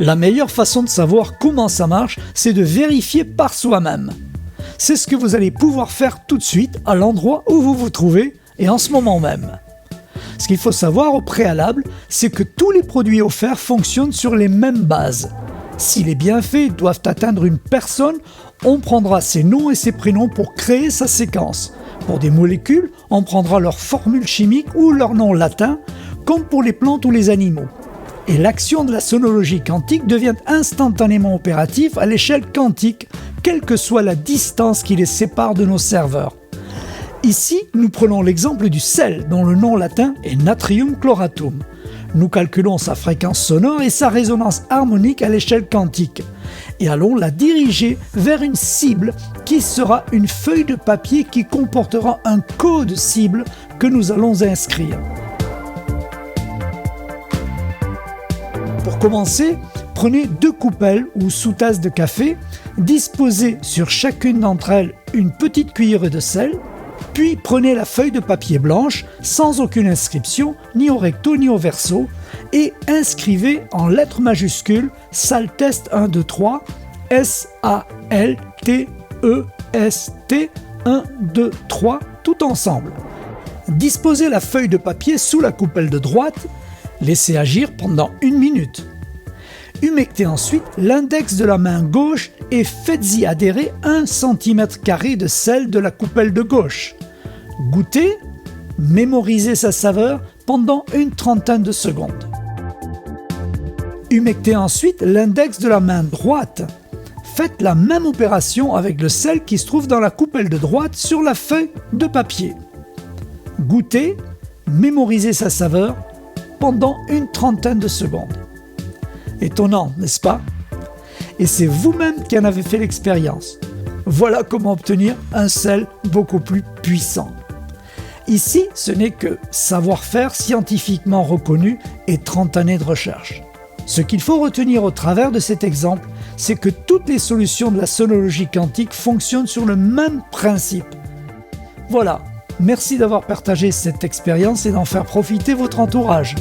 La meilleure façon de savoir comment ça marche, c'est de vérifier par soi-même. C'est ce que vous allez pouvoir faire tout de suite à l'endroit où vous vous trouvez et en ce moment même. Ce qu'il faut savoir au préalable, c'est que tous les produits offerts fonctionnent sur les mêmes bases. Si les bienfaits doivent atteindre une personne, on prendra ses noms et ses prénoms pour créer sa séquence. Pour des molécules, on prendra leur formule chimique ou leur nom latin, comme pour les plantes ou les animaux. Et l'action de la sonologie quantique devient instantanément opérative à l'échelle quantique, quelle que soit la distance qui les sépare de nos serveurs. Ici, nous prenons l'exemple du sel, dont le nom latin est Natrium chloratum. Nous calculons sa fréquence sonore et sa résonance harmonique à l'échelle quantique, et allons la diriger vers une cible qui sera une feuille de papier qui comportera un code cible que nous allons inscrire. Pour commencer, prenez 2 coupelles ou sous-tasses de café, disposez sur chacune d'entre elles une petite cuillerée de sel, puis prenez la feuille de papier blanche sans aucune inscription, ni au recto ni au verso, et inscrivez en lettres majuscules SALTEST 1, 2, 3, S-A-L-T-E-S-T 1, 2, 3, tout ensemble. Disposez la feuille de papier sous la coupelle de droite, laissez agir pendant 1 minute. Humectez ensuite l'index de la main gauche et faites-y adhérer 1 cm² de sel de la coupelle de gauche. Goûtez, mémorisez sa saveur pendant une trentaine de secondes. Humectez ensuite l'index de la main droite. Faites la même opération avec le sel qui se trouve dans la coupelle de droite sur la feuille de papier. Goûtez, mémorisez sa saveur pendant une trentaine de secondes. Étonnant, n'est-ce pas? Et c'est vous-même qui en avez fait l'expérience. Voilà comment obtenir un sel beaucoup plus puissant. Ici, ce n'est que savoir-faire scientifiquement reconnu et 30 années de recherche. Ce qu'il faut retenir au travers de cet exemple, c'est que toutes les solutions de la sonologie quantique fonctionnent sur le même principe. Voilà, merci d'avoir partagé cette expérience et d'en faire profiter votre entourage.